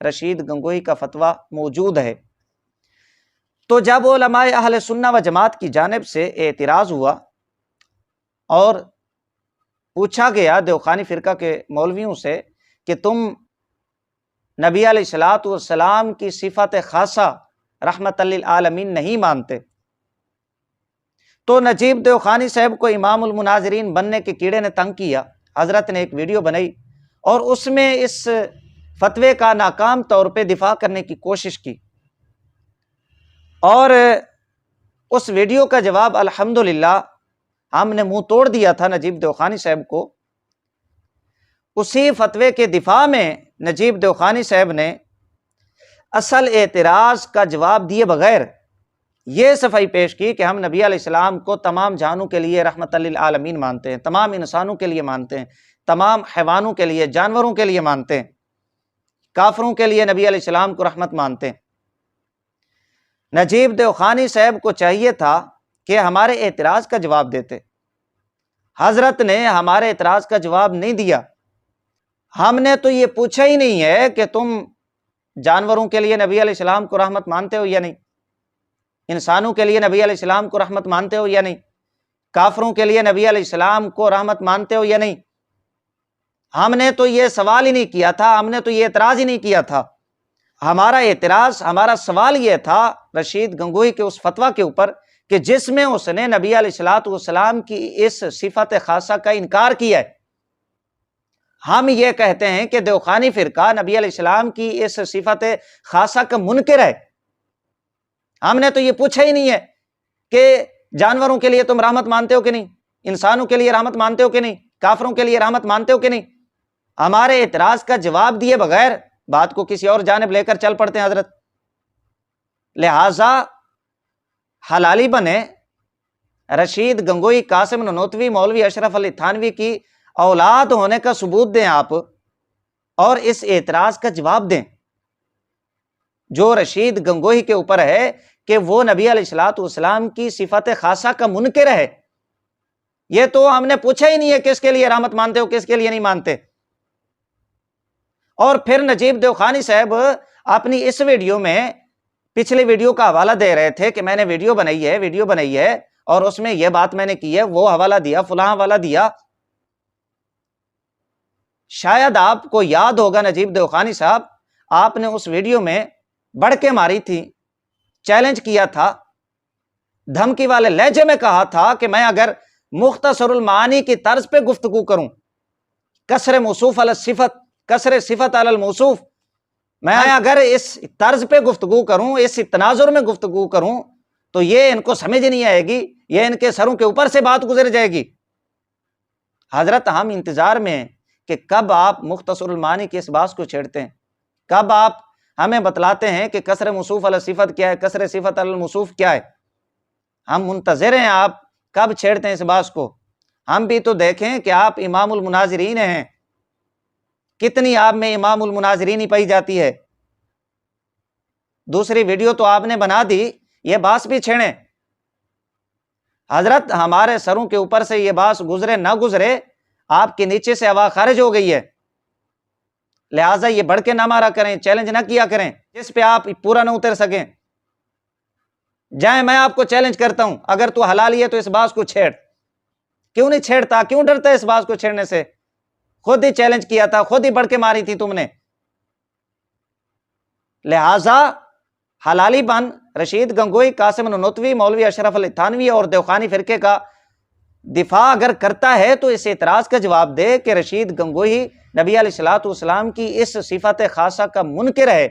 رشید گنگوہی کا فتویٰ موجود ہے۔ تو جب علماء اہل سنہ و جماعت کی جانب سے اعتراض ہوا اور پوچھا گیا دیوخانی فرقہ کے مولویوں سے کہ تم نبی علیہ الصلوۃ والسلام کی صفت خاصہ رحمت للعالمین نہیں مانتے، تو نجیب دیوخانی صاحب کو امام المناظرین بننے کے کیڑے نے تنگ کیا۔ حضرت نے ایک ویڈیو بنائی اور اس میں اس فتوے کا ناکام طور پہ دفاع کرنے کی کوشش کی، اور اس ویڈیو کا جواب الحمدللہ ہم نے منہ توڑ دیا تھا نجیب دیوخانی صاحب کو۔ اسی فتوے کے دفاع میں نجیب دیوخانی صاحب نے اصل اعتراض کا جواب دیے بغیر یہ صفائی پیش کی کہ ہم نبی علیہ السلام کو تمام جانوں کے لیے رحمت للعالمین مانتے ہیں، تمام انسانوں کے لیے مانتے ہیں، تمام حیوانوں کے لیے، جانوروں کے لیے مانتے ہیں، کافروں کے لیے نبی علیہ السلام کو رحمت مانتے ہیں۔ نجیب دیوخانی صاحب کو چاہیے تھا کہ ہمارے اعتراض کا جواب دیتے، حضرت نے ہمارے اعتراض کا جواب نہیں دیا۔ ہم نے تو یہ پوچھا ہی نہیں ہے کہ تم جانوروں کے لیے نبی علیہ السلام کو رحمت مانتے ہو یا نہیں، انسانوں کے لیے نبی علیہ السلام کو رحمت مانتے ہو یا نہیں، کافروں کے لیے نبی علیہ السلام کو رحمت مانتے ہو یا نہیں۔ ہم نے تو یہ سوال ہی نہیں کیا تھا، ہم نے تو یہ اعتراض ہی نہیں کیا تھا۔ ہمارا اعتراض، ہمارا سوال یہ تھا رشید گنگوہی کے اس فتویٰ کے اوپر کہ جس میں اس نے نبی علیہ الصلوۃ والسلام کی اس صفت خاصہ کا انکار کیا ہے۔ ہم یہ کہتے ہیں کہ دیوخانی فرقہ نبی علیہ السلام کی اس صفت خاصہ کا منکر ہے۔ ہم نے تو یہ پوچھا ہی نہیں ہے کہ جانوروں کے لیے تم رحمت مانتے ہو کہ نہیں، انسانوں کے لیے رحمت مانتے ہو کہ نہیں، کافروں کے لیے رحمت مانتے ہو کہ نہیں۔ ہمارے اعتراض کا جواب دیے بغیر بات کو کسی اور جانب لے کر چل پڑتے ہیں حضرت۔ لہٰذا حلالی بنے رشید گنگوہی، قاسم نانوتوی، مولوی اشرف علی تھانوی کی اولاد ہونے کا ثبوت دیں آپ، اور اس اعتراض کا جواب دیں جو رشید گنگوہی کے اوپر ہے کہ وہ نبی علیہ الصلوۃ والسلام کی صفت خاصہ کا منکر ہے۔ یہ تو ہم نے پوچھا ہی نہیں ہے کس کے لیے رحمت مانتے ہو، کس کے لیے نہیں مانتے۔ اور پھر نجیب دیوخانی صاحب اپنی اس ویڈیو میں پچھلی ویڈیو کا حوالہ دے رہے تھے کہ میں نے ویڈیو بنائی ہے اور اس میں یہ بات میں نے کی ہے، وہ حوالہ دیا، فلاں حوالہ دیا۔ شاید آپ کو یاد ہوگا نجیب دیوخانی صاحب، آپ نے اس ویڈیو میں بڑھ کے ماری تھی، چیلنج کیا تھا، دھمکی والے لہجے میں کہا تھا کہ میں اگر مختصر المعانی کی طرز پہ گفتگو کروں، کسر موصوف علی الصفت، کسر صفت علی الموصوف، میں اگر اس طرز پہ گفتگو کروں، اس تناظر میں گفتگو کروں تو یہ ان کو سمجھ نہیں آئے گی، یہ ان کے سروں کے اوپر سے بات گزر جائے گی۔ حضرت ہم انتظار میں ہیں کہ کب آپ مختصر المعانی کی اس بات کو چھیڑتے ہیں، کب آپ ہمیں بتلاتے ہیں کہ کسر موصوف علی صفت کیا ہے، کسر صفت علی الموصوف کیا ہے۔ ہم منتظر ہیں آپ کب چھیڑتے ہیں اس بات کو۔ ہم بھی تو دیکھیں کہ آپ امام المناظرین ہیں، کتنی آپ میں امام المناظرین ہی پائی جاتی ہے۔ دوسری ویڈیو تو آپ نے بنا دی، یہ باس بھی چھیڑیں۔ حضرت ہمارے سروں کے اوپر سے یہ باس گزرے نہ گزرے، آپ کے نیچے سے ہوا خارج ہو گئی ہے، لہٰذا یہ بڑھ کے نہ مارا کریں، چیلنج نہ کیا کریں جس پہ آپ پورا نہ اتر سکیں۔ جائیں، میں آپ کو چیلنج کرتا ہوں، اگر تو حلالی ہے تو اس باس کو چھیڑ۔ کیوں نہیں چھیڑتا؟ کیوں ڈرتا ہے اس باس کو چھیڑنے سے؟ خود ہی چیلنج کیا تھا، خود ہی بڑھ کے ماری تھی تم نے۔ لہٰذا حلالی بن رشید گنگوہی، قاسم نانوتوی، مولوی اشرف علی تھانوی اور دیوخانی فرقے کا دفاع اگر کرتا ہے تو اس اعتراض کا جواب دے کہ رشید گنگوہی نبی علیہ الصلوۃ والسلام کی اس صفت خاصہ کا منکر ہے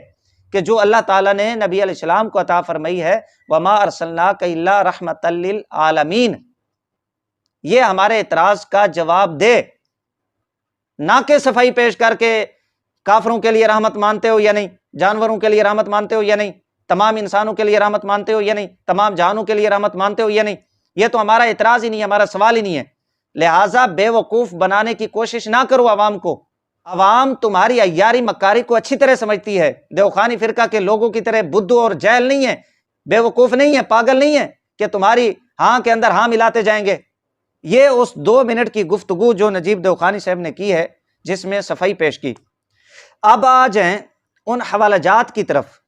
کہ جو اللہ تعالیٰ نے نبی علیہ السلام کو عطا فرمائی ہے، وَمَا أَرْسَلْنَاكَ إِلَّا رَحْمَةً لِّلْعَالَمِينَ۔ یہ ہمارے اعتراض کا جواب دے، نہ کہ صفائی پیش کر کے کافروں کے لیے رحمت مانتے ہو یا نہیں، جانوروں کے لیے رحمت مانتے ہو یا نہیں، تمام انسانوں کے لیے رحمت مانتے ہو یا نہیں، تمام جہانوں کے لیے رحمت مانتے ہو یا نہیں۔ یہ تو ہمارا اعتراض ہی نہیں ہے، ہمارا سوال ہی نہیں ہے۔ لہٰذا بے وقوف بنانے کی کوشش نہ کرو عوام کو۔ عوام تمہاری عیاری مکاری کو اچھی طرح سمجھتی ہے، دیوخانی فرقہ کے لوگوں کی طرح بدھو اور جاہل نہیں ہے، بے وقوف نہیں ہے، پاگل نہیں ہے کہ تمہاری ہاں کے اندر ہاں ملاتے جائیں گے۔ یہ اس 2 منٹ کی گفتگو جو نجیب دیوخانی صاحب نے کی ہے، جس میں صفائی پیش کی۔ اب آ جائیں ان حوالہ جات کی طرف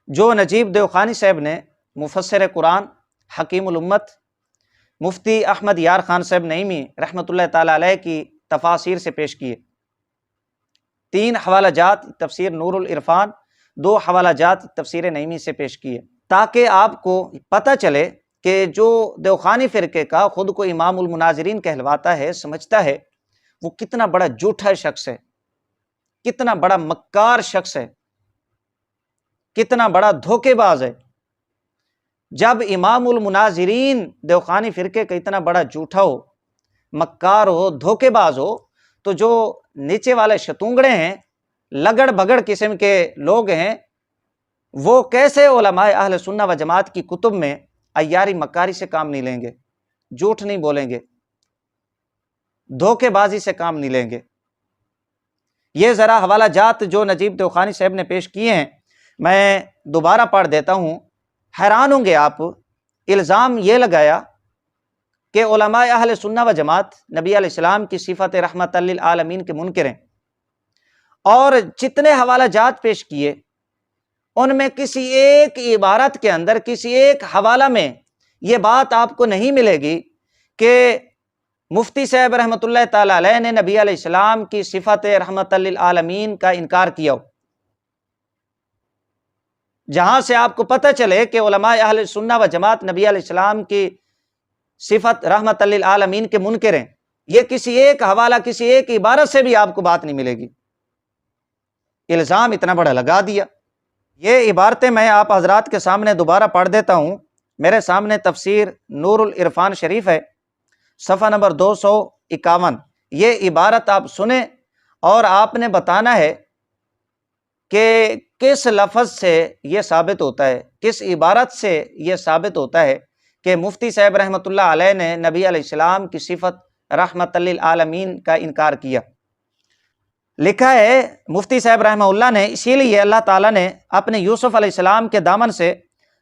جو نجیب دیوخانی صاحب نے مفسر قرآن، حکیم الامت، مفتی احمد یار خان صاحب نعیمی رحمۃ اللہ تعالی علیہ کی تفاسیر سے پیش کیے۔ 3 حوالہ جات تفسیر نور العرفان، 2 حوالہ جات تفسیر نعیمی سے پیش کیے، تاکہ آپ کو پتہ چلے کہ جو دیوخانی فرقے کا خود کو امام المناظرین کہلواتا ہے، سمجھتا ہے، وہ کتنا بڑا جھوٹا شخص ہے، کتنا بڑا مکار شخص ہے، کتنا بڑا دھوکے باز ہے۔ جب امام المناظرین دیوخانی فرقے کا اتنا بڑا جھوٹا ہو، مکار ہو، دھوکے باز ہو، تو جو نیچے والے شتونگڑے ہیں، لگڑ بگڑ قسم کے لوگ ہیں، وہ کیسے علماء اہل سنہ و جماعت کی کتب میں عیاری مکاری سے کام نہیں لیں گے، جھوٹ نہیں بولیں گے، دھوکے بازی سے کام نہیں لیں گے۔ یہ ذرا حوالہ جات جو نجیب دیوخانی صاحب نے پیش کیے ہیں میں دوبارہ پڑھ دیتا ہوں، حیران ہوں گے آپ۔ الزام یہ لگایا کہ علماء اہل سنہ و جماعت نبی علیہ السلام کی صفت رحمت للعالمین کے منکر ہیں، اور جتنے حوالہ جات پیش کیے ان میں کسی ایک عبارت کے اندر، کسی ایک حوالہ میں یہ بات آپ کو نہیں ملے گی کہ مفتی صاحب رحمۃ اللہ تعالی علیہ نے نبی علیہ السلام کی صفت رحمت للعالمین کا انکار کیا ہو۔ جہاں سے آپ کو پتہ چلے کہ علماء اہل سنہ و جماعت نبی علیہ السلام کی صفت رحمت للعالمین کے منکر ہیں، یہ کسی ایک حوالہ، کسی ایک عبارت سے بھی آپ کو بات نہیں ملے گی۔ الزام اتنا بڑا لگا دیا۔ یہ عبارتیں میں آپ حضرات کے سامنے دوبارہ پڑھ دیتا ہوں۔ میرے سامنے تفسیر نور العرفان شریف ہے، صفحہ نمبر 251۔ یہ عبارت آپ سنیں اور آپ نے بتانا ہے کہ کس لفظ سے یہ ثابت ہوتا ہے، کس عبارت سے یہ ثابت ہوتا ہے کہ مفتی صاحب رحمۃ اللہ علیہ نے نبی علیہ السلام کی صفت رحمت للعالمین کا انکار کیا۔ لکھا ہے مفتی صاحب رحمہ اللہ نے، اسی لیے اللہ تعالیٰ نے اپنے یوسف علیہ السلام کے دامن سے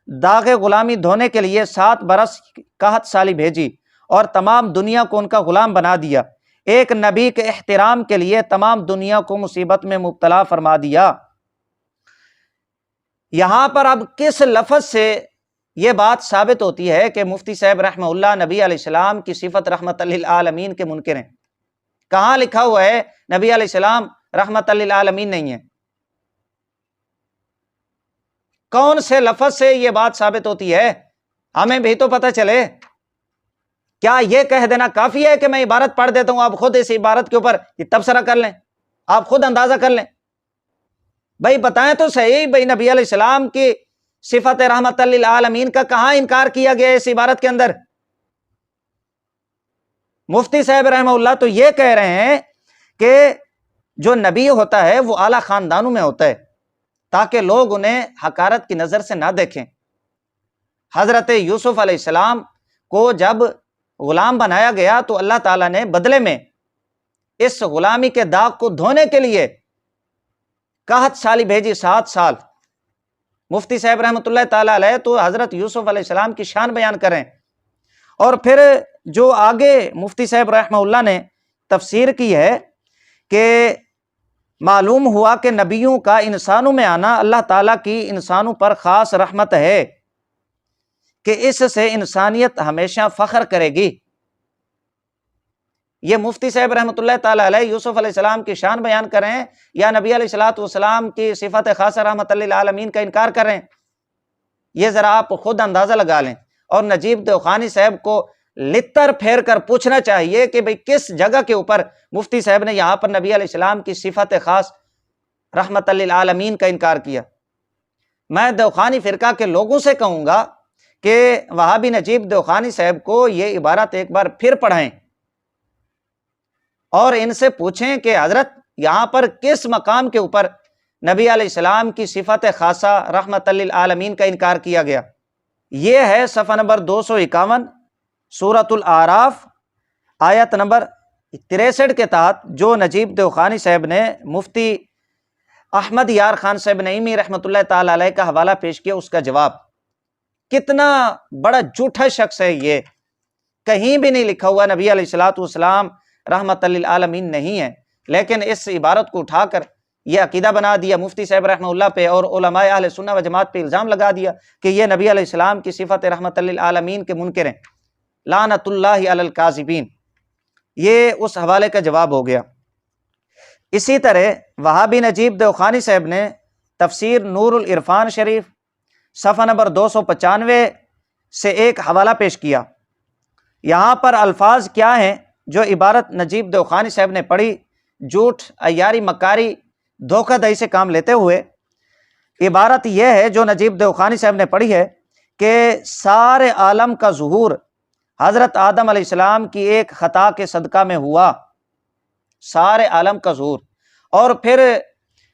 داغ غلامی دھونے کے لیے 7 برس 61 سالی بھیجی اور تمام دنیا کو ان کا غلام بنا دیا۔ ایک نبی کے احترام کے لیے تمام دنیا کو مصیبت میں مبتلا فرما دیا۔ یہاں پر اب کس لفظ سے یہ بات ثابت ہوتی ہے کہ مفتی صاحب رحمہ اللہ نبی علیہ السلام کی صفت رحمت للعالمین کے منکر ہیں؟ کہاں لکھا ہوا ہے نبی علیہ السلام رحمت للعالمین نہیں ہے؟ کون سے لفظ سے یہ بات ثابت ہوتی ہے؟ ہمیں بھی تو پتہ چلے۔ کیا یہ کہہ دینا کافی ہے کہ میں عبارت پڑھ دیتا ہوں، آپ خود اس عبارت کے اوپر تبصرہ کر لیں، آپ خود اندازہ کر لیں؟ بھائی بتائیں تو صحیح، بھائی نبی علیہ السلام کی صفت رحمت للعالمین کا کہاں انکار کیا گیا اس عبارت کے اندر؟ مفتی صاحب رحمہ اللہ تو یہ کہہ رہے ہیں کہ جو نبی ہوتا ہے وہ اعلیٰ خاندانوں میں ہوتا ہے تاکہ لوگ انہیں حقارت کی نظر سے نہ دیکھیں۔ حضرت یوسف علیہ السلام کو جب غلام بنایا گیا تو اللہ تعالیٰ نے بدلے میں اس غلامی کے داغ کو دھونے کے لیے 61 سالی بھیجی، 7 سال۔ مفتی صاحب رحمۃ اللہ تعالیٰ علیہ تو حضرت یوسف علیہ السلام کی شان بیان کریں، اور پھر جو آگے مفتی صاحب رحمہ اللہ نے تفسیر کی ہے کہ معلوم ہوا کہ نبیوں کا انسانوں میں آنا اللہ تعالیٰ کی انسانوں پر خاص رحمت ہے کہ اس سے انسانیت ہمیشہ فخر کرے گی۔ یہ مفتی صاحب رحمۃ اللہ تعالیٰ علیہ یوسف علیہ السلام کی شان بیان کر رہے ہیں یا نبی علیہ الصلوۃ والسلام کی صفت خاصہ رحمت للعالمین کا انکار کر رہے ہیں؟ یہ ذرا آپ خود اندازہ لگا لیں، اور نجیب دیوخانی صاحب کو لتر پھیر کر پوچھنا چاہیے کہ بھئی کس جگہ کے اوپر مفتی صاحب نے یہاں پر نبی علیہ السلام کی صفت خاص رحمت للعالمین کا انکار کیا۔ میں دیوخانی فرقہ کے لوگوں سے کہوں گا کہ وہابی نجیب دیوخانی صاحب کو یہ عبارت ایک بار پھر پڑھائیں اور ان سے پوچھیں کہ حضرت یہاں پر کس مقام کے اوپر نبی علیہ السلام کی صفت خاصہ رحمت للعالمین کا انکار کیا گیا۔ یہ ہے صفحہ نمبر 251 سورۃ الاعراف آیت نمبر 63 کے تحت جو نجیب دیوخانی صاحب نے مفتی احمد یار خان صاحب نعیمی رحمۃ اللہ تعالی علیہ کا حوالہ پیش کیا، اس کا جواب۔ کتنا بڑا جھوٹا شخص ہے یہ، کہیں بھی نہیں لکھا ہوا نبی علیہ الصلوۃ والسلام رحمت للعالمین نہیں ہے، لیکن اس عبارت کو اٹھا کر یہ عقیدہ بنا دیا مفتی صاحب رحمہ اللہ پہ اور علماء اہل سنہ و جماعت پہ الزام لگا دیا کہ یہ نبی علیہ السلام کی صفت رحمت للعالمین کے منکر ہیں، لعنت اللہ علی الکاذبین۔ یہ اس حوالے کا جواب ہو گیا۔ اسی طرح وہابی نجیب دیوخانی صاحب نے تفسیر نور العرفان شریف صفحہ نمبر 295 سے ایک حوالہ پیش کیا۔ یہاں پر الفاظ کیا ہیں جو عبارت نجیب دیوخانی صاحب نے پڑھی، جھوٹ، عیاری، مکاری، دھوکہ دہی سے کام لیتے ہوئے؟ عبارت یہ ہے جو نجیب دیوخانی صاحب نے پڑھی ہے کہ سارے عالم کا ظہور حضرت آدم علیہ السلام کی ایک خطا کے صدقہ میں ہوا، سارے عالم کا ظہور۔ اور پھر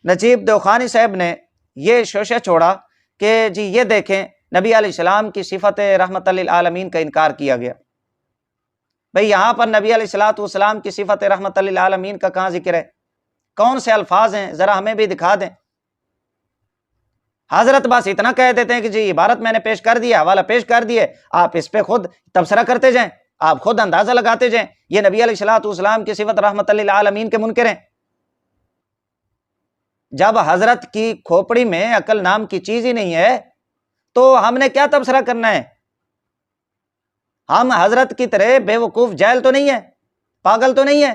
نجیب دیوخانی صاحب نے یہ شوشہ چھوڑا کہ جی یہ دیکھیں نبی علیہ السلام کی صفت رحمت للعالمین کا انکار کیا گیا۔ بھئی یہاں پر نبی علیہ السلام کی صفت رحمت للعالمین کا کہاں ذکر ہے؟ کون سے الفاظ ہیں؟ ذرا ہمیں بھی دکھا دیں۔ حضرت بس اتنا کہہ دیتے ہیں کہ جی عبارت میں نے پیش کر دی، حوالہ پیش کر دیے، آپ اس پہ خود تبصرہ کرتے جائیں، آپ خود اندازہ لگاتے جائیں، یہ نبی علیہ السلام کی صفت رحمت للعالمین کے منکر ہیں۔ جب حضرت کی کھوپڑی میں عقل نام کی چیز ہی نہیں ہے تو ہم نے کیا تبصرہ کرنا ہے؟ ہم حضرت کی طرح بے وقوف جاہل تو نہیں ہے، پاگل تو نہیں ہے۔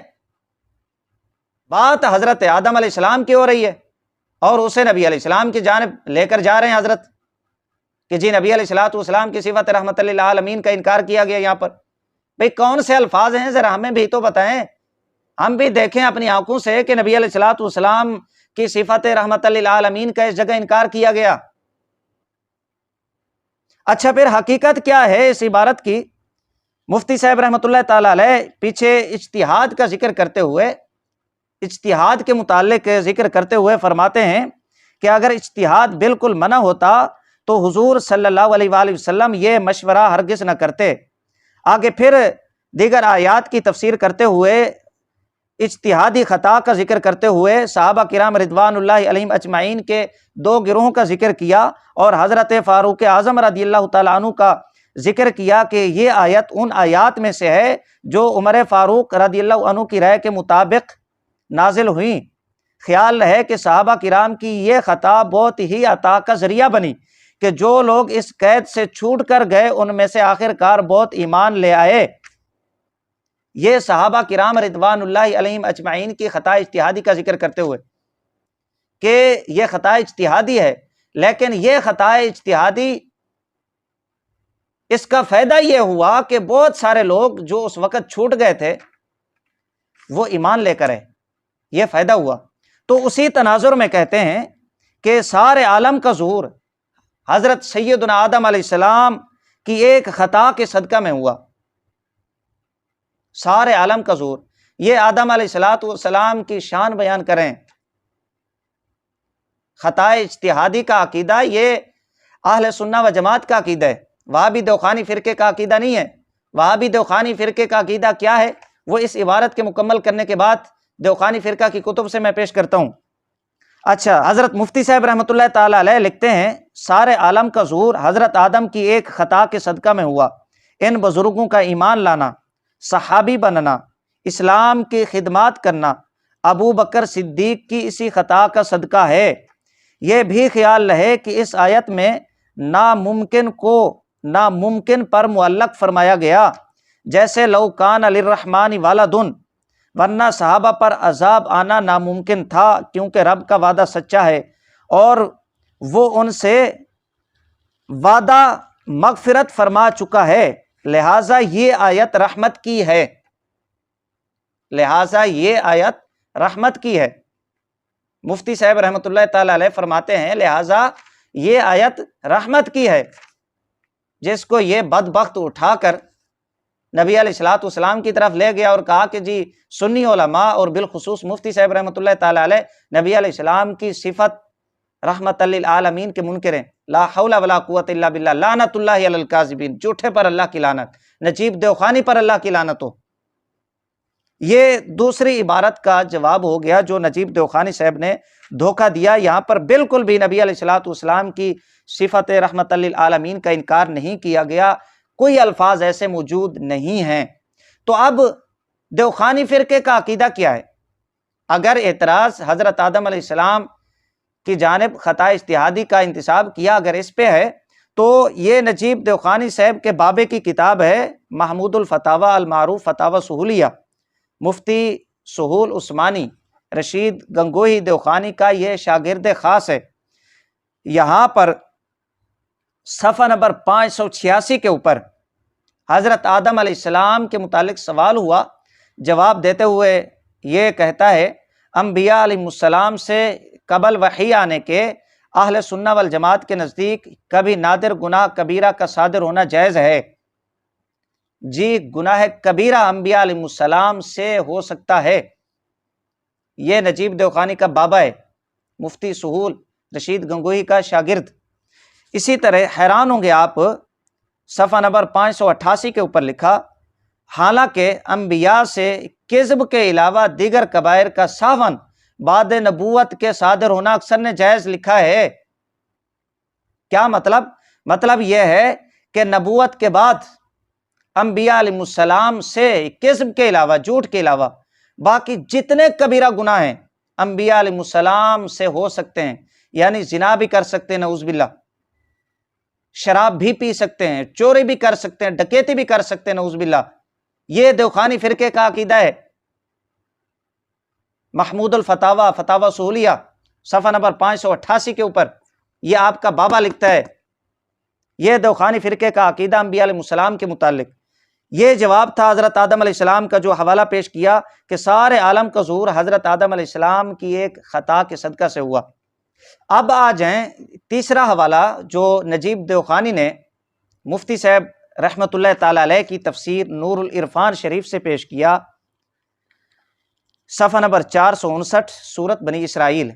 بات حضرت آدم علیہ السلام کی ہو رہی ہے اور اسے نبی علیہ السلام کی جانب لے کر جا رہے ہیں حضرت کہ جی نبی علیہ السلام کی صفت رحمت للعالمین کا انکار کیا گیا یہاں پر۔ بھئی کون سے الفاظ ہیں؟ ذرا ہمیں بھی تو بتائیں، ہم بھی دیکھیں اپنی آنکھوں سے کہ نبی علیہ السلام کی صفت رحمت للعالمین کا اس جگہ انکار کیا گیا۔ اچھا پھر حقیقت کیا ہے اس عبارت کی؟ مفتی صاحب رحمۃ اللہ تعالی علیہ پیچھے اجتہاد کا ذکر کرتے ہوئے، اجتہاد کے متعلق ذکر کرتے ہوئے فرماتے ہیں کہ اگر اجتہاد بالکل منع ہوتا تو حضور صلی اللہ علیہ وآلہ وسلم یہ مشورہ ہرگز نہ کرتے۔ آگے پھر دیگر آیات کی تفسیر کرتے ہوئے اجتہادی خطا کا ذکر کرتے ہوئے صحابہ کرام رضوان اللہ علیہم اجمعین کے دو گروہوں کا ذکر کیا اور حضرت فاروق اعظم رضی اللہ تعالیٰ عنہ کا ذکر کیا کہ یہ آیت ان آیات میں سے ہے جو عمر فاروق رضی اللہ عنہ کی رائے کے مطابق نازل ہوئیں۔ خیال ہے کہ صحابہ کرام کی یہ خطا بہت ہی عطا کا ذریعہ بنی کہ جو لوگ اس قید سے چھوٹ کر گئے ان میں سے آخر کار بہت ایمان لے آئے۔ یہ صحابہ کرام رضوان اللہ علیہم اجمعین کی خطا اجتہادی کا ذکر کرتے ہوئے کہ یہ خطا اجتہادی ہے، لیکن یہ خطا اجتہادی اس کا فائدہ یہ ہوا کہ بہت سارے لوگ جو اس وقت چھوٹ گئے تھے وہ ایمان لے کر آئے، یہ فائدہ ہوا۔ تو اسی تناظر میں کہتے ہیں کہ سارے عالم کا ظہور حضرت سیدنا آدم علیہ السلام کی ایک خطا کے صدقہ میں ہوا، سارے عالم کا ظہور۔ یہ آدم علیہ السلام کی شان بیان کریں، خطا اجتہادی کا عقیدہ یہ اہل سنہ و جماعت کا عقیدہ ہے، وہابی دیوخانی فرقے کا عقیدہ نہیں ہے۔ وہابی دیوخانی فرقے کا عقیدہ کیا ہے وہ اس عبارت کے مکمل کرنے کے بعد دیوخانی فرقہ کی کتب سے میں پیش کرتا ہوں۔ اچھا، حضرت مفتی صاحب رحمۃ اللہ تعالی علیہ لکھتے ہیں سارے عالم کا ظہور حضرت آدم کی ایک خطا کے صدقہ میں ہوا۔ ان بزرگوں کا ایمان لانا، صحابی بننا، اسلام کی خدمات کرنا ابو بکر صدیق کی اسی خطا کا صدقہ ہے۔ یہ بھی خیال رہے کہ اس آیت میں ناممکن کو ناممکن پر معلق فرمایا گیا، جیسے لو کان للرحمن ولد، ورنہ صحابہ پر عذاب آنا ناممکن تھا کیونکہ رب کا وعدہ سچا ہے اور وہ ان سے وعدہ مغفرت فرما چکا ہے، لہٰذا یہ آیت رحمت کی ہے، لہٰذا یہ آیت رحمت کی ہے۔ مفتی صاحب رحمۃ اللہ تعالی علیہ فرماتے ہیں لہٰذا یہ آیت رحمت کی ہے۔ جس کو یہ بدبخت اٹھا کر نبی علیہ السلام کی طرف لے گیا اور کہا کہ جی سنی علماء اور بالخصوص مفتی صاحب رحمۃ اللہ تعالی علیہ نبی علیہ السلام کی صفت رحمت للعالمین کے منکر ہیں، لا حول ولا قوت الا باللہ، لعنت اللہ علی الکاذبین، جھوٹے پر اللہ کی لعنت، نجیب دیوخانی پر اللہ کی لعنت ہو۔ یہ دوسری عبارت کا جواب ہو گیا جو نجیب دیوخانی صاحب نے دھوکہ دیا۔ یہاں پر بالکل بھی نبی علیہ السلام کی صفت رحمت للعالمین کا انکار نہیں کیا گیا، کوئی الفاظ ایسے موجود نہیں ہیں۔ تو اب دیوخانی فرقے کا عقیدہ کیا ہے؟ اگر اعتراض حضرت آدم علیہ السلام کی جانب خطا اجتہادی کا انتساب کیا اگر اس پہ ہے تو یہ نجیب دیوخانی صاحب کے بابے کی کتاب ہے محمود الفتاوی المعروف فتاوی سہولیہ، مفتی سہول عثمانی رشید گنگوہی دیوخانی کا یہ شاگرد خاص ہے۔ یہاں پر صفحہ نمبر 586 کے اوپر حضرت آدم علیہ السلام کے متعلق سوال ہوا، جواب دیتے ہوئے یہ کہتا ہے انبیاء علیہ السلام سے قبل وحی آنے کے اہل سنہ والجماعت کے نزدیک کبھی نادر گناہ کبیرہ کا صادر ہونا جائز ہے؟ جی، گناہ کبیرہ انبیاء علیہ السلام سے ہو سکتا ہے۔ یہ نجیب دیوخانی کا بابا ہے، مفتی سہول رشید گنگوہی کا شاگرد۔ اسی طرح حیران ہوں گے آپ، صفحہ نمبر 588 کے اوپر لکھا حالانکہ انبیاء سے کذب کے علاوہ دیگر کبائر کا ساون بعد نبوت کے صادر ہونا اکثر نے جائز لکھا ہے۔ کیا مطلب؟ مطلب یہ ہے کہ نبوت کے بعد انبیاء علیہ السلام سے کذب کے علاوہ، جھوٹ کے علاوہ باقی جتنے کبیرہ گناہ ہیں انبیاء علیہ السلام سے ہو سکتے ہیں، یعنی زنا بھی کر سکتے ہیں نعوذ باللہ، شراب بھی پی سکتے ہیں، چوری بھی کر سکتے ہیں، ڈکیتی بھی کر سکتے ہیں نعوذ باللہ۔ یہ دیوخانی فرقے کا عقیدہ ہے۔ محمود الفتاوی فتاوی سہولیہ صفحہ نمبر 588 کے اوپر یہ آپ کا بابا لکھتا ہے، یہ دیوخانی فرقے کا عقیدہ انبیاء علیہ السلام کے متعلق۔ یہ جواب تھا حضرت آدم علیہ السلام کا، جو حوالہ پیش کیا کہ سارے عالم کا ظہور حضرت آدم علیہ السلام کی ایک خطا کے صدقہ سے ہوا۔ اب آ جائیں تیسرا حوالہ جو نجیب دیوخانی نے مفتی صاحب رحمۃ اللہ تعالی علیہ کی تفسیر نور العرفان شریف سے پیش کیا، صفحہ نمبر 459 سورۃ بنی اسرائیل۔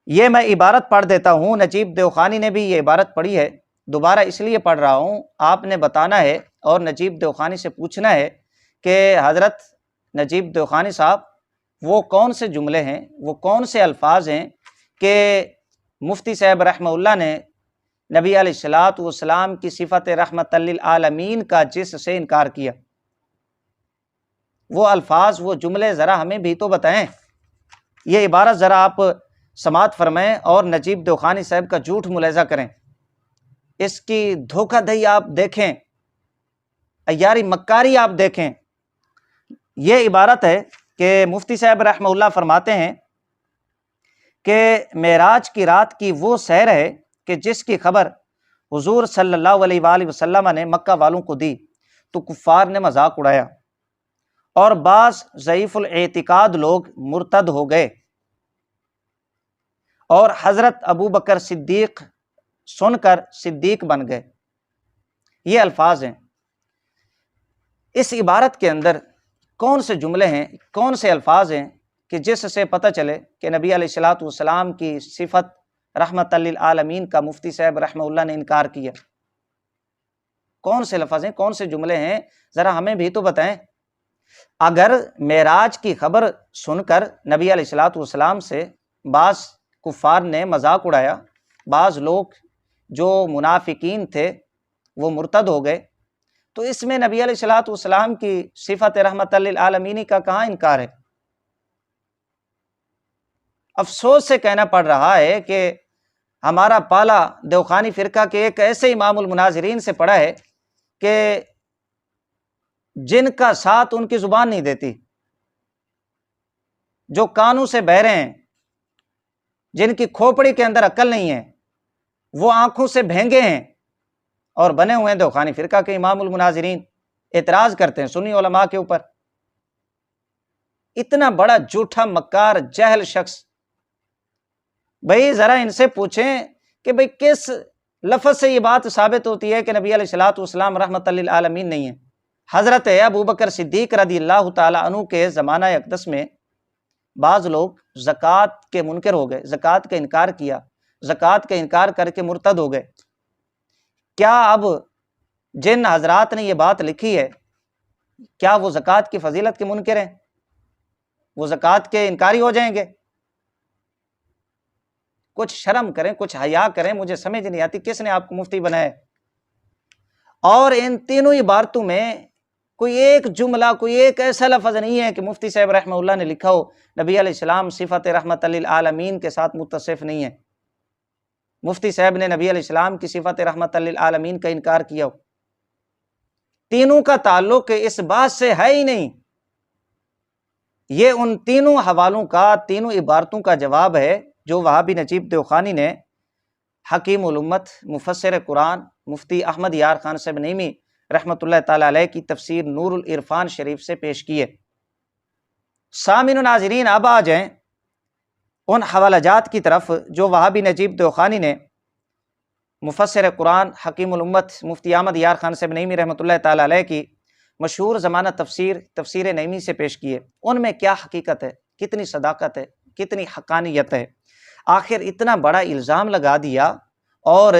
یہ میں عبارت پڑھ دیتا ہوں، نجیب دیوخانی نے بھی یہ عبارت پڑھی ہے، دوبارہ اس لیے پڑھ رہا ہوں، آپ نے بتانا ہے اور نجیب دیوخانی سے پوچھنا ہے کہ حضرت نجیب دیوخانی صاحب وہ کون سے جملے ہیں، وہ کون سے الفاظ ہیں کہ مفتی صاحب رحمہ اللہ نے نبی علیہ الصلوۃ والسلام کی صفت رحمت للعالمین کا جس سے انکار کیا؟ وہ الفاظ، وہ جملے ذرا ہمیں بھی تو بتائیں۔ یہ عبارت ذرا آپ سماعت فرمائیں اور نجیب دیوخانی صاحب کا جھوٹ ملاحظہ کریں، اس کی دھوکہ دہی آپ دیکھیں، عیاری مکاری آپ دیکھیں۔ یہ عبارت ہے کہ مفتی صاحب رحمہ اللہ فرماتے ہیں کہ معراج کی رات کی وہ سیر ہے کہ جس کی خبر حضور صلی اللہ علیہ وآلہ وسلم نے مکہ والوں کو دی تو کفار نے مذاق اڑایا اور بعض ضعیف الاعتقاد لوگ مرتد ہو گئے، اور حضرت ابو بکر صدیق سن کر صدیق بن گئے۔ یہ الفاظ ہیں۔ اس عبارت کے اندر کون سے جملے ہیں، کون سے الفاظ ہیں کہ جس سے پتہ چلے کہ نبی علیہ الصلوۃ والسلام کی صفت رحمت للعالمین کا مفتی صاحب رحمہ اللہ نے انکار کیا؟ کون سے لفظ ہیں، کون سے جملے ہیں، ذرا ہمیں بھی تو بتائیں۔ اگر معراج کی خبر سن کر نبی علیہ الصلوۃ والسلام سے بعض کفار نے مذاق اڑایا، بعض لوگ جو منافقین تھے وہ مرتد ہو گئے، تو اس میں نبی علیہ الصلوۃ والسلام کی صفت رحمت للعالمین کا کہاں انکار ہے؟ افسوس سے کہنا پڑ رہا ہے کہ ہمارا پالا دیوخانی فرقہ کے ایک ایسے امام المناظرین سے پڑا ہے کہ جن کا ساتھ ان کی زبان نہیں دیتی، جو کانوں سے بہرے ہیں، جن کی کھوپڑی کے اندر عقل نہیں ہے، وہ آنکھوں سے بھینگے ہیں اور بنے ہوئے ہیں دیوخانی فرقہ کے امام المناظرین، اعتراض کرتے ہیں سنی علماء کے اوپر۔ اتنا بڑا جھوٹا مکار جاہل شخص، بھئی ذرا ان سے پوچھیں کہ بھئی کس لفظ سے یہ بات ثابت ہوتی ہے کہ نبی علیہ الصلوۃ والسلام رحمت للعالمین نہیں ہیں؟ حضرت ابو بکر صدیق رضی اللہ تعالی عنہ کے زمانہ اقدس میں بعض لوگ زکوٰۃ کے منکر ہو گئے، زکوٰۃ کا انکار کیا، زکوٰۃ کا انکار کر کے مرتد ہو گئے۔ کیا اب جن حضرات نے یہ بات لکھی ہے، کیا وہ زکوٰۃ کی فضیلت کے منکر ہیں؟ وہ زکوٰۃ کے انکاری ہو جائیں گے؟ کچھ شرم کریں، کچھ حیا کریں، مجھے سمجھ نہیں آتی کس نے آپ کو مفتی بنایا ہے۔ اور ان تینوں عبارتوں میں کوئی ایک جملہ، کوئی ایک ایسا لفظ نہیں ہے کہ مفتی صاحب رحمہ اللہ نے لکھا ہو نبی علیہ السلام صفت رحمت للعالمین کے ساتھ متصف نہیں ہے، مفتی صاحب نے نبی علیہ السلام کی صفت رحمت للعالمین کا انکار کیا ہو۔ تینوں کا تعلق اس بات سے ہے ہی نہیں۔ یہ ان تینوں حوالوں کا، تینوں عبارتوں کا جواب ہے جو وہابی نجیب دیوخانی نے حکیم الامت مفسر قرآن مفتی احمد یار خان صاحب نعیمی رحمۃ اللہ تعالی علیہ کی تفسیر نور العرفان شریف سے پیش کیے۔ سامعین و ناظرین، اب آ جائیں ان حوالہ جات کی طرف جو وہابی نجیب دیوخانی نے مفسر قرآن حکیم الامت مفتی احمد یار خان صاحب نعیمی رحمۃ اللہ تعالی علیہ کی مشہور زمانہ تفسیر نعیمی سے پیش کیے۔ ان میں کیا حقیقت ہے، کتنی صداقت ہے، کتنی حقانیت ہے۔ آخر اتنا بڑا الزام لگا دیا، اور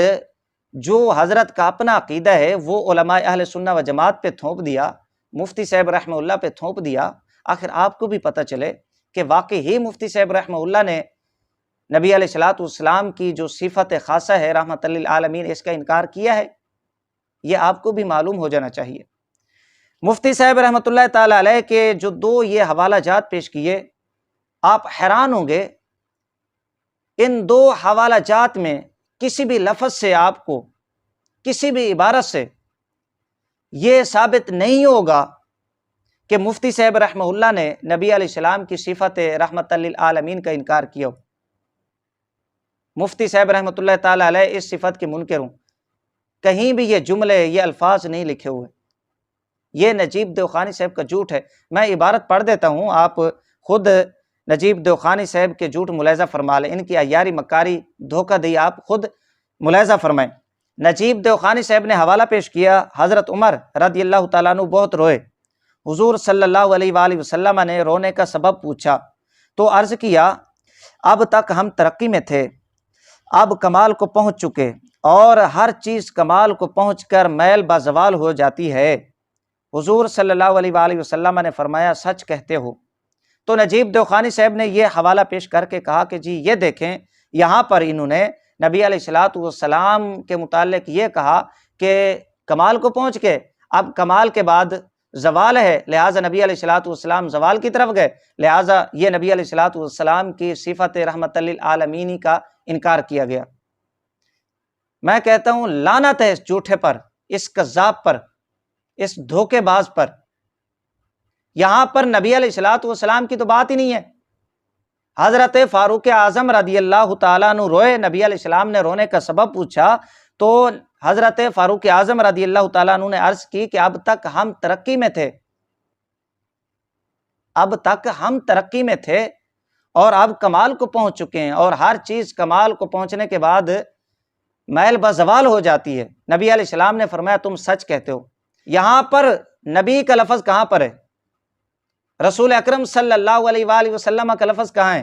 جو حضرت کا اپنا عقیدہ ہے وہ علماء اہل سنہ و جماعت پہ تھوپ دیا، مفتی صاحب رحمہ اللہ پہ تھوپ دیا۔ آخر آپ کو بھی پتہ چلے کہ واقعی ہی مفتی صاحب رحمہ اللہ نے نبی علیہ الصلوۃ والسلام کی جو صفت خاصہ ہے رحمت للعالمین، اس کا انکار کیا ہے۔ یہ آپ کو بھی معلوم ہو جانا چاہیے۔ مفتی صاحب رحمۃ اللہ تعالی علیہ کے جو دو یہ حوالہ جات پیش کیے، آپ حیران ہوں گے، ان دو حوالہ جات میں کسی بھی لفظ سے، آپ کو کسی بھی عبارت سے یہ ثابت نہیں ہوگا کہ مفتی صاحب رحمہ اللہ نے نبی علیہ السلام کی صفت رحمت للعالمین کا انکار کیا ہو۔ مفتی صاحب رحمۃ اللہ تعالی علیہ اس صفت کے منکر ہوں، کہیں بھی یہ جملے، یہ الفاظ نہیں لکھے ہوئے۔ یہ نجیب دیوخانی صاحب کا جھوٹ ہے۔ میں عبارت پڑھ دیتا ہوں، آپ خود نجیب دیوخانی صاحب کے جھوٹ ملاحظہ فرما لیں، ان کی عیاری مکاری دھوکہ دہی آپ خود ملاحظہ فرمائیں۔ نجیب دیوخانی صاحب نے حوالہ پیش کیا، حضرت عمر رضی اللہ تعالیٰ عنہ بہت روئے، حضور صلی اللہ علیہ وآلہ وسلم نے رونے کا سبب پوچھا تو عرض کیا، اب تک ہم ترقی میں تھے، اب کمال کو پہنچ چکے، اور ہر چیز کمال کو پہنچ کر میل بازوال ہو جاتی ہے۔ حضور صلی اللہ علیہ وآلہ وسلم نے فرمایا، سچ کہتے ہو۔ تو نجیب دیوخانی صاحب نے یہ حوالہ پیش کر کے کہا کہ جی یہ دیکھیں، یہاں پر انہوں نے نبی علیہ الصلوۃ والسلام کے متعلق یہ کہا کہ کمال کو پہنچ کے، اب کمال کے بعد زوال ہے، لہٰذا نبی علیہ الصلوۃ والسلام زوال کی طرف گئے، لہٰذا یہ نبی علیہ الصلوۃ والسلام کی صفت رحمت للعالمین کا انکار کیا گیا۔ میں کہتا ہوں لعنت ہے اس جھوٹے پر، اس کذاب پر، اس دھوکے باز پر۔ یہاں پر نبی علیہ الصلوۃ والسلام کی تو بات ہی نہیں ہے۔ حضرت فاروق اعظم رضی اللہ تعالیٰ عنہ روئے، نبی علیہ السلام نے رونے کا سبب پوچھا تو حضرت فاروق اعظم رضی اللہ تعالیٰ عنہ نے عرض کی کہ اب تک ہم ترقی میں تھے، اب تک ہم ترقی میں تھے اور اب کمال کو پہنچ چکے ہیں، اور ہر چیز کمال کو پہنچنے کے بعد میل بزوال ہو جاتی ہے۔ نبی علیہ السلام نے فرمایا تم سچ کہتے ہو۔ یہاں پر نبی کا لفظ کہاں پر ہے؟ رسول اکرم صلی اللہ علیہ وآلہ وسلم کا لفظ کہاں ہے؟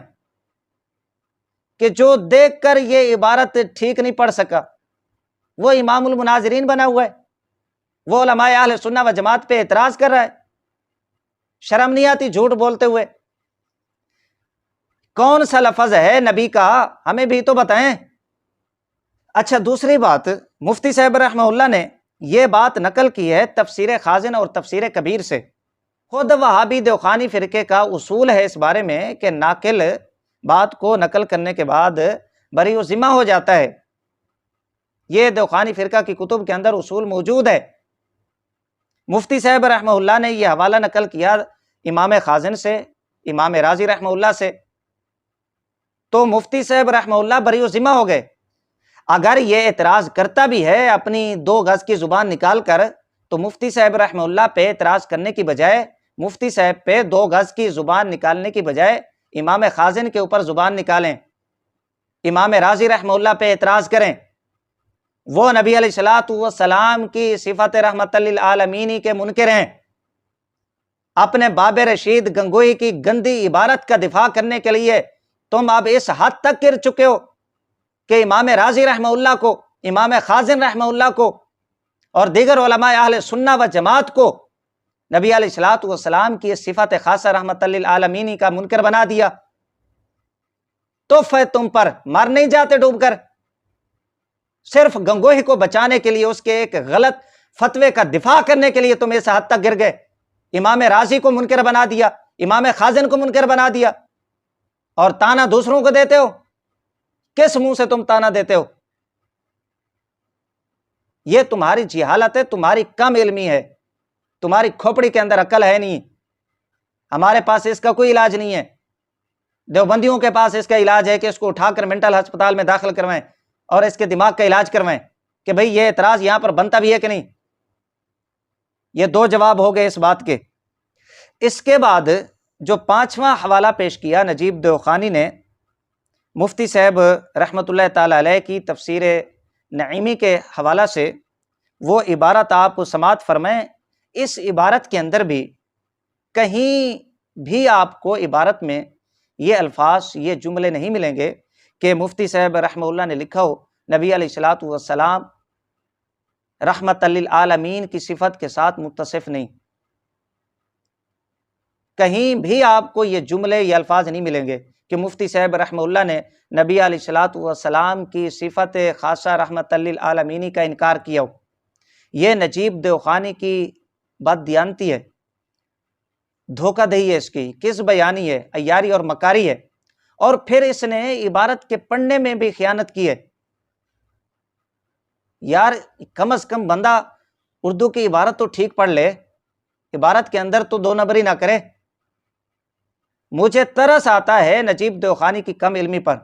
کہ جو دیکھ کر یہ عبارت ٹھیک نہیں پڑھ سکا وہ امام المناظرین بنا ہوا ہے، وہ علماء اہل سنہ و جماعت پہ اعتراض کر رہا ہے، شرم نہیں آتی جھوٹ بولتے ہوئے؟ کون سا لفظ ہے نبی کا، ہمیں بھی تو بتائیں۔ اچھا دوسری بات، مفتی صاحب رحمہ اللہ نے یہ بات نقل کی ہے تفسیر خازن اور تفسیر کبیر سے۔ خود وہابی دیوخانی فرقے کا اصول ہے اس بارے میں کہ ناقل بات کو نقل کرنے کے بعد بری و ذمہ ہو جاتا ہے۔ یہ دیوخانی فرقہ کی کتب کے اندر اصول موجود ہے۔ مفتی صاحب رحمہ اللہ نے یہ حوالہ نقل کیا امام خازن سے، امام رازی رحمہ اللہ سے، تو مفتی صاحب رحمہ اللہ بری و ذمہ ہو گئے۔ اگر یہ اعتراض کرتا بھی ہے اپنی 2 گز کی زبان نکال کر، تو مفتی صاحب رحمہ اللہ پہ اعتراض کرنے کی بجائے، مفتی صاحب پہ 2 گز کی زبان نکالنے کی بجائے امام خازن کے اوپر زبان نکالیں، امام رازی رحمہ اللہ پہ اعتراض کریں۔ وہ نبی علیہ الصلوۃ والسلام کی صفت رحمت للعالمین کے منکر ہیں۔ اپنے باب رشید گنگوئی کی گندی عبارت کا دفاع کرنے کے لیے تم اب اس حد تک گر چکے ہو کہ امام رازی رحمہ اللہ کو، امام خازن رحمہ اللہ کو اور دیگر علماء اہل سنہ و جماعت کو نبی علیہ الصلوۃ والسلام کی صفت خاصہ رحمت للعالمین کا منکر بنا دیا۔ تو تم پر مر نہیں جاتے ڈوب کر؟ صرف گنگوہی کو بچانے کے لیے، اس کے ایک غلط فتوے کا دفاع کرنے کے لیے تم اس حد تک گر گئے، امام رازی کو منکر بنا دیا، امام خازن کو منکر بنا دیا، اور تانا دوسروں کو دیتے ہو؟ کس منہ سے تم تانا دیتے ہو؟ یہ تمہاری جہالت ہے، تمہاری کم علمی ہے، تمہاری کھوپڑی کے اندر عقل ہے نہیں۔ ہمارے پاس اس کا کوئی علاج نہیں ہے، دیوبندیوں کے پاس اس کا علاج ہے کہ اس کو اٹھا کر مینٹل ہسپتال میں داخل کروائیں اور اس کے دماغ کا علاج کروائیں کہ بھئی یہ اعتراض یہاں پر بنتا بھی ہے کہ نہیں۔ یہ دو جواب ہو گئے اس بات کے۔ اس کے بعد جو پانچواں حوالہ پیش کیا نجیب دیوخانی نے مفتی صاحب رحمۃ اللہ تعالی علیہ کی تفسیر نعیمی کے حوالہ سے، وہ عبارت آپ سماعت فرمائیں۔ اس عبارت کے اندر بھی کہیں بھی آپ کو عبارت میں یہ الفاظ، یہ جملے نہیں ملیں گے کہ مفتی صاحب رحمہ اللہ نے لکھا ہو نبی علیہ الصلوۃ والسلام رحمت للعالمین کی صفت کے ساتھ متصف نہیں۔ کہیں بھی آپ کو یہ جملے، یہ الفاظ نہیں ملیں گے کہ مفتی صاحب رحمہ اللہ نے نبی علیہ الصلوۃ والسلام کی صفت خاصہ رحمت للعالمین کا انکار کیا ہو۔ یہ نجیب دیوخانی کی بددیانتی ہے، دھوکہ دہی ہے، اس کی کذب بیانی ہے، عیاری اور مکاری ہے، اور پھر اس نے عبارت کے پڑھنے میں بھی خیانت کی ہے۔ یار کم از کم بندہ اردو کی عبارت تو ٹھیک پڑھ لے، عبارت کے اندر تو دو نمبری نہ کرے۔ مجھے ترس آتا ہے نجیب دیوخانی کی کم علمی پر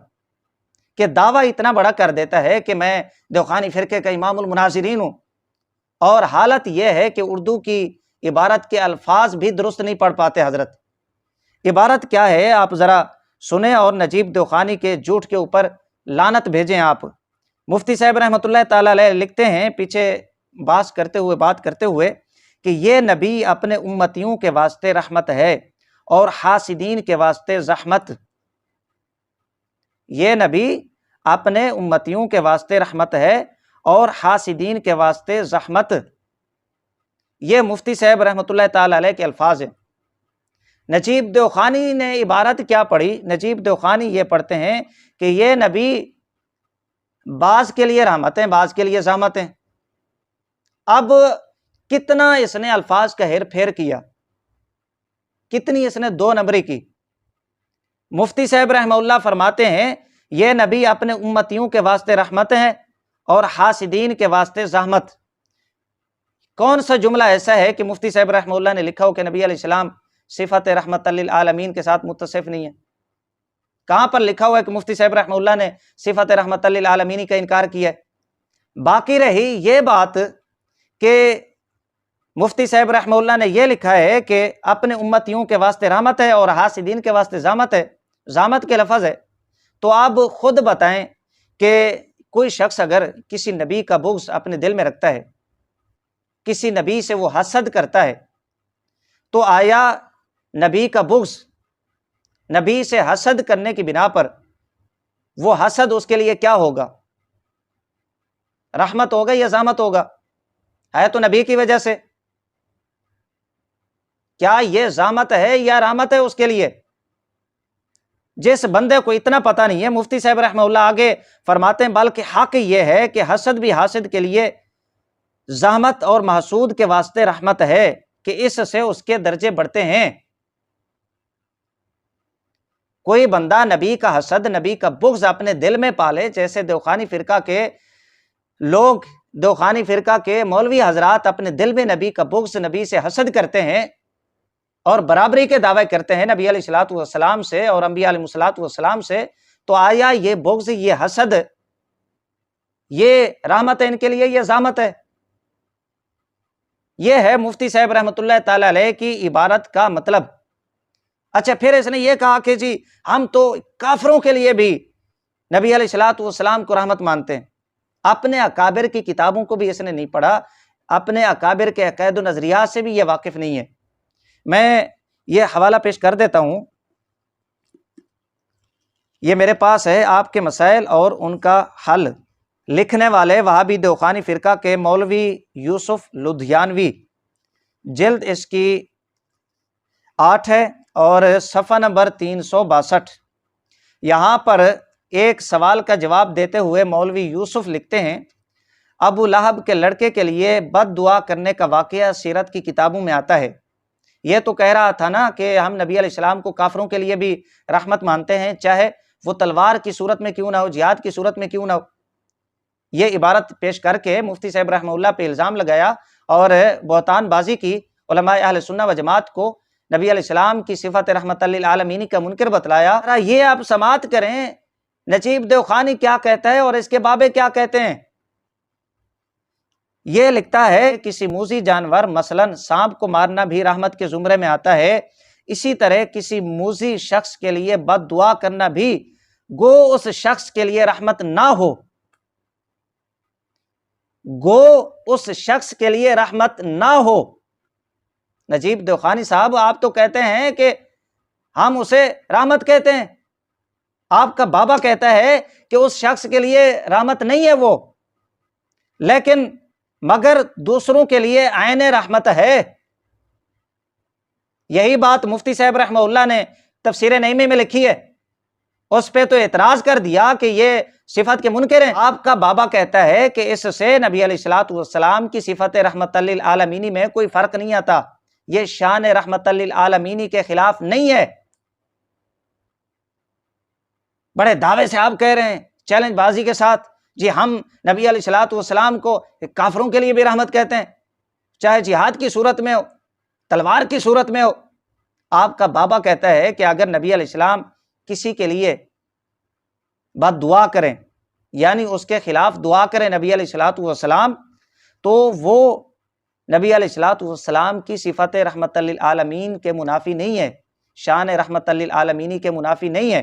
کہ دعویٰ اتنا بڑا کر دیتا ہے کہ میں دیوخانی فرقے کا امام المناظرین ہوں، اور حالت یہ ہے کہ اردو کی عبارت کے الفاظ بھی درست نہیں پڑھ پاتے۔ حضرت عبارت کیا ہے آپ ذرا سنیں اور نجیب دیوخانی کے جھوٹ کے اوپر لعنت بھیجیں آپ۔ مفتی صاحب رحمۃ اللہ تعالی علیہ لکھتے ہیں پیچھے بات کرتے ہوئے کہ یہ نبی اپنے امتیوں کے واسطے رحمت ہے اور حاسدین کے واسطے زحمت۔ یہ نبی اپنے امتیوں کے واسطے رحمت ہے اور حاسدین کے واسطے زحمت۔ یہ مفتی صاحب رحمۃ اللہ تعالی علیہ کے الفاظ ہیں۔ نجیب دیوخانی نے عبارت کیا پڑھی؟ نجیب دیوخانی یہ پڑھتے ہیں کہ یہ نبی بعض کے لیے رحمت ہیں، بعض کے لیے زحمت ہیں۔ اب کتنا اس نے الفاظ کا ہیر پھیر کیا، کتنی اس نے دو نمبری کی۔ مفتی صاحب رحمہ اللہ فرماتے ہیں یہ نبی اپنے امتیوں کے واسطے رحمت ہیں اور حاسدین کے واسطے زحمت۔ کون سا جملہ ایسا ہے کہ مفتی صاحب رحمہ اللہ نے لکھا ہو کہ نبی علیہ السلام صفت رحمت للعالمین کے ساتھ متصف نہیں ہے؟ کہاں پر لکھا ہوا ہے کہ مفتی صاحب رحمہ اللہ نے صفت رحمت للعالمین کا انکار کیا ہے؟ باقی رہی یہ بات کہ مفتی صاحب رحمہ اللہ نے یہ لکھا ہے کہ اپنے امتیوں کے واسطے رحمت ہے اور حاسدین کے واسطے زحمت ہے، زحمت کے لفظ ہے۔ تو آپ خود بتائیں کہ کوئی شخص اگر کسی نبی کا بغض اپنے دل میں رکھتا ہے، کسی نبی سے وہ حسد کرتا ہے، تو آیا نبی کا بغض، نبی سے حسد کرنے کی بنا پر وہ حسد اس کے لیے کیا ہوگا؟ رحمت ہوگا یا زحمت ہوگا؟ ہے تو نبی کی وجہ سے۔ کیا یہ زحمت ہے یا رحمت ہے اس کے لیے؟ جس بندے کو اتنا پتہ نہیں ہے، مفتی صاحب رحمہ اللہ آگے فرماتے ہیں بلکہ حق یہ ہے کہ حسد بھی حاسد کے لیے زحمت اور محسود کے واسطے رحمت ہے کہ اس سے اس کے درجے بڑھتے ہیں۔ کوئی بندہ نبی کا حسد، نبی کا بغض اپنے دل میں پالے، جیسے دیوخانی فرقہ کے لوگ، دیوخانی فرقہ کے مولوی حضرات اپنے دل میں نبی کا بغض، نبی سے حسد کرتے ہیں اور برابری کے دعوے کرتے ہیں نبی علیہ الصلوۃ والسلام سے اور انبیاء علیہ الصلوۃ والسلام سے، تو آیا یہ بغض، یہ حسد، یہ رحمت ہے ان کے لیے یا زحمت ہے؟ یہ ہے مفتی صاحب رحمۃ اللہ تعالی علیہ کی عبارت کا مطلب۔ اچھا پھر اس نے یہ کہا کہ جی ہم تو کافروں کے لیے بھی نبی علیہ الصلوۃ والسلام کو رحمت مانتے ہیں۔ اپنے اکابر کی کتابوں کو بھی اس نے نہیں پڑھا، اپنے اکابر کے عقائد و نظریات سے بھی یہ واقف نہیں ہے۔ میں یہ حوالہ پیش کر دیتا ہوں، یہ میرے پاس ہے، آپ کے مسائل اور ان کا حل، لکھنے والے وہابی دیوخانی فرقہ کے مولوی یوسف لدھیانوی، جلد اس کی 8 ہے اور صفحہ نمبر 362۔ یہاں پر ایک سوال کا جواب دیتے ہوئے مولوی یوسف لکھتے ہیں ابو لہب کے لڑکے کے لیے بد دعا کرنے کا واقعہ سیرت کی کتابوں میں آتا ہے۔ یہ تو کہہ رہا تھا نا کہ ہم نبی علیہ السلام کو کافروں کے لیے بھی رحمت مانتے ہیں، چاہے وہ تلوار کی صورت میں کیوں نہ ہو، جہاد کی صورت میں کیوں نہ ہو۔ یہ عبارت پیش کر کے مفتی صاحب رحمہ اللہ پہ الزام لگایا اور بہتان بازی کی، علماء اہل سنہ و جماعت کو نبی علیہ السلام کی صفت رحمت للعالمین کا منکر بتلایا۔ یہ آپ سماعت کریں نجیب دیوخانی کیا کہتا ہے اور اس کے بابے کیا کہتے ہیں۔ یہ لکھتا ہے کسی موذی جانور مثلا سانپ کو مارنا بھی رحمت کے زمرے میں آتا ہے، اسی طرح کسی موذی شخص کے لیے بد دعا کرنا بھی گو اس شخص کے لیے رحمت نہ ہو، گو اس شخص کے لیے رحمت نہ ہو۔ نجیب دیوخانی صاحب آپ تو کہتے ہیں کہ ہم اسے رحمت کہتے ہیں، آپ کا بابا کہتا ہے کہ اس شخص کے لیے رحمت نہیں ہے وہ، لیکن مگر دوسروں کے لیے عین رحمت ہے۔ یہی بات مفتی صاحب رحمہ اللہ نے تفسیر نعیمی میں لکھی ہے، اس پہ تو اعتراض کر دیا کہ یہ صفت کے منکر ہیں۔ آپ کا بابا کہتا ہے کہ اس سے نبی علیہ الصلوۃ والسلام کی صفت رحمت للعالمین میں کوئی فرق نہیں آتا، یہ شان رحمت للعالمین کے خلاف نہیں ہے۔ بڑے دعوے سے آپ کہہ رہے ہیں چیلنج بازی کے ساتھ، جی ہم نبی علیہ الصلوۃ والسلام کو کافروں کے لیے بھی رحمت کہتے ہیں، چاہے جہاد کی صورت میں ہو، تلوار کی صورت میں ہو۔ آپ کا بابا کہتا ہے کہ اگر نبی علیہ السلام کسی کے لیے بد دعا کریں، یعنی اس کے خلاف دعا کریں نبی علیہ الصلوۃ والسلام، تو وہ نبی علیہ الصلوۃ والسلام کی صفت رحمت للعالمین کے منافی نہیں ہے، شان رحمت للعالمین کے منافی نہیں ہے۔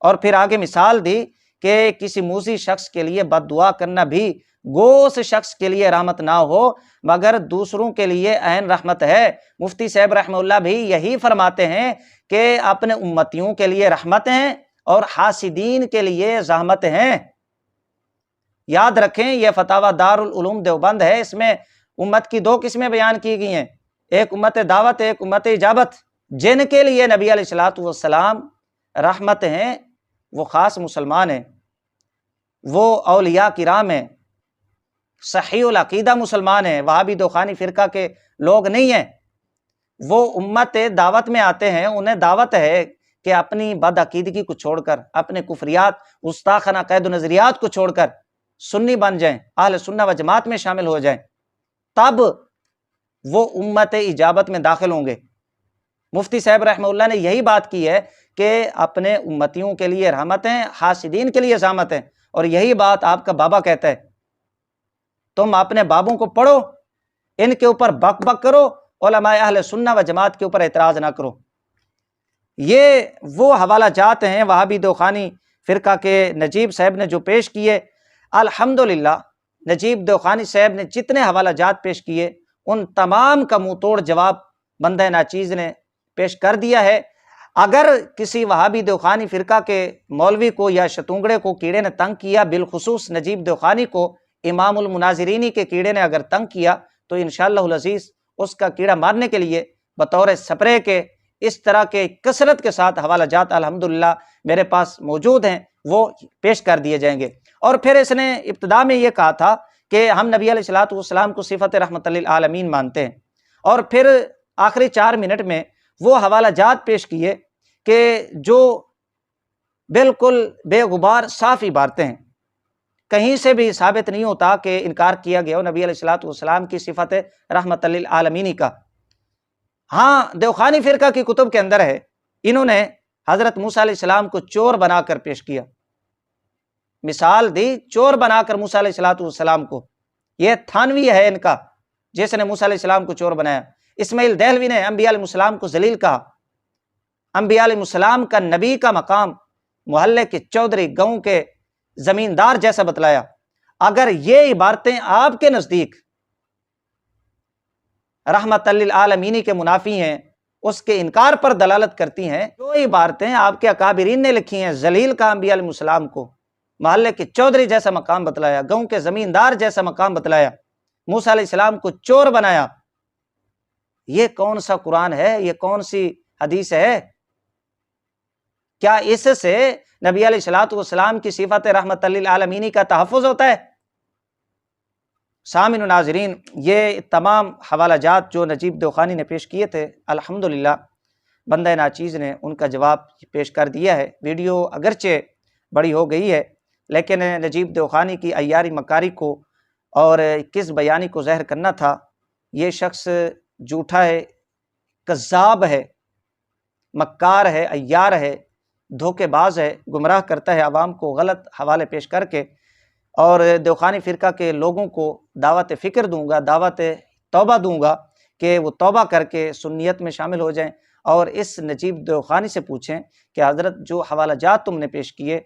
اور پھر آگے مثال دی کہ کسی موذی شخص کے لیے بد دعا کرنا بھی گو اس شخص کے لیے رحمت نہ ہو مگر دوسروں کے لیے عین رحمت ہے۔ مفتی صاحب رحمہ اللہ بھی یہی فرماتے ہیں کہ اپنے امتیوں کے لیے رحمت ہیں اور حاسدین کے لیے زحمت ہیں۔ یاد رکھیں یہ فتاوی دارالعلوم دیوبند ہے، اس میں امت کی دو قسمیں بیان کی گئی ہیں، ایک امت دعوت، ایک امت اجابت۔ جن کے لیے نبی علیہ الصلوۃ والسلام رحمت ہیں وہ خاص مسلمان ہیں، وہ اولیاء کرام ہیں، صحیح العقیدہ مسلمان ہیں، وہابی دیوخانی فرقہ کے لوگ نہیں ہیں۔ وہ امت دعوت میں آتے ہیں، انہیں دعوت ہے کہ اپنی بد عقیدگی کو چھوڑ کر، اپنے کفریات، گستاخانہ عقائد و نظریات کو چھوڑ کر سنی بن جائیں، اہل سنہ و جماعت میں شامل ہو جائیں، تب وہ امت اجابت میں داخل ہوں گے۔ مفتی صاحب رحمہ اللہ نے یہی بات کی ہے کہ اپنے امتیوں کے لیے رحمت ہیں، حاسدین کے لیے زحمت ہیں، اور یہی بات آپ کا بابا کہتا ہے۔ تم اپنے بابوں کو پڑھو، ان کے اوپر بک بک کرو، علماء اہل سنہ و جماعت کے اوپر اعتراض نہ کرو۔ یہ وہ حوالہ جات ہیں وہابی دیوخانی فرقہ کے نجیب صاحب نے جو پیش کیے۔ الحمدللہ نجیب دیوخانی صاحب نے جتنے حوالہ جات پیش کیے ان تمام کا منہ توڑ جواب بندہ ناچیز نے پیش کر دیا ہے۔ اگر کسی وہابی دیوخانی فرقہ کے مولوی کو یا شتونگڑے کو کیڑے نے تنگ کیا، بالخصوص نجیب دیوخانی کو امام المناظرینی کے کیڑے نے اگر تنگ کیا، تو انشاءاللہ العزیز اس کا کیڑا مارنے کے لیے بطور سپرے کے اس طرح کے کثرت کے ساتھ حوالہ جات الحمدللہ میرے پاس موجود ہیں، وہ پیش کر دیے جائیں گے۔ اور پھر اس نے ابتدا میں یہ کہا تھا کہ ہم نبی علیہ الصلوۃ والسلام کو صفت رحمت للعالمین مانتے ہیں، اور پھر آخری 4 منٹ میں وہ حوالہ جات پیش کیے کہ جو بالکل بے غبار صاف عبارتیں ہیں، کہیں سے بھی ثابت نہیں ہوتا کہ انکار کیا گیا ہو نبی علیہ الصلوۃ والسلام کی صفت رحمت للعالمین کا۔ ہاں دیوخانی فرقہ کی کتب کے اندر ہے، انہوں نے حضرت موسیٰ علیہ السلام کو چور بنا کر پیش کیا، مثال دی چور بنا کر موسیٰ علیہ الصلوۃ والسلام کو۔ یہ تھانوی ہے ان کا جس نے موسیٰ علیہ السلام کو چور بنایا۔ اسماعیل دہلوی نے انبیاء علیہ السلام کو ذلیل کہا، انبیاء علیہ السلام کا نبی کا مقام محلے کے چودھری گاؤں کے زمیندار جیسا بتلایا۔ اگر یہ عبارتیں آپ کے نزدیک رحمت للعالمین کے منافی ہیں، اس کے انکار پر دلالت کرتی ہیں، جو عبارتیں آپ کے اکابرین نے لکھی ہیں، ذلیل کا انبیاء علیہ السلام کو، محلے کے چودھری جیسا مقام بتلایا، گاؤں کے زمیندار جیسا مقام بتلایا، موسیٰ علیہ السلام کو چور بنایا، یہ کون سا قرآن ہے؟ یہ کون سی حدیث ہے؟ کیا اس سے نبی علیہ الصلوۃ والسلام کی صفت رحمت للعالمین کا تحفظ ہوتا ہے؟ سامعین و ناظرین، یہ تمام حوالہ جات جو نجیب دوخانی نے پیش کیے تھے، الحمدللہ بندہ ناچیز نے ان کا جواب پیش کر دیا ہے۔ ویڈیو اگرچہ بڑی ہو گئی ہے، لیکن نجیب دوخانی کی عیاری مکاری کو اور کس بیانی کو ظاہر کرنا تھا، یہ شخص جھوٹا ہے، کذاب ہے، مکار ہے، عیار ہے، دھوکے باز ہے، گمراہ کرتا ہے عوام کو غلط حوالے پیش کر کے، اور دوخانی فرقہ کے لوگوں کو دعوت فکر دوں گا، دعوت توبہ دوں گا کہ وہ توبہ کر کے سنیت میں شامل ہو جائیں، اور اس نجیب دوخانی سے پوچھیں کہ حضرت جو حوالہ جات تم نے پیش کیے،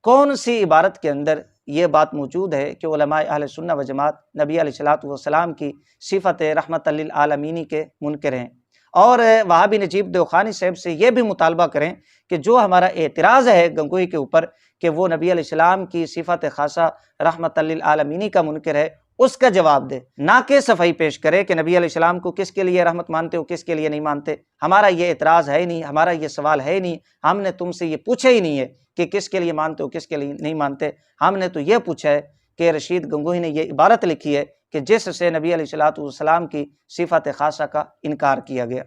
کون سی عبارت کے اندر یہ بات موجود ہے کہ علماء اہل سنہ و جماعت نبی علیہ الصلوۃ والسلام کی صفت رحمت للعالمین کے منکر ہیں؟ اور وہابی نجیب دوخانی صاحب سے یہ بھی مطالبہ کریں کہ جو ہمارا اعتراض ہے گنگوہی کے اوپر کہ وہ نبی علیہ السلام کی صفت خاصہ رحمت للعالمین کا منکر ہے، اس کا جواب دے، نہ کہ صفائی پیش کرے کہ نبی علیہ السلام کو کس کے لیے رحمت مانتے ہو، کس کے لیے نہیں مانتے۔ ہمارا یہ اعتراض ہے ہی نہیں، ہمارا یہ سوال ہے ہی نہیں، ہم نے تم سے یہ پوچھا ہی نہیں ہے کہ کس کے لیے مانتے ہو، کس کے لیے نہیں مانتے۔ ہم نے تو یہ پوچھا ہے کہ رشید گنگوہی نے یہ عبارت لکھی ہے کہ جس سے نبی علیہ الصلوۃ والسلام کی صفت خاصہ کا انکار کیا گیا۔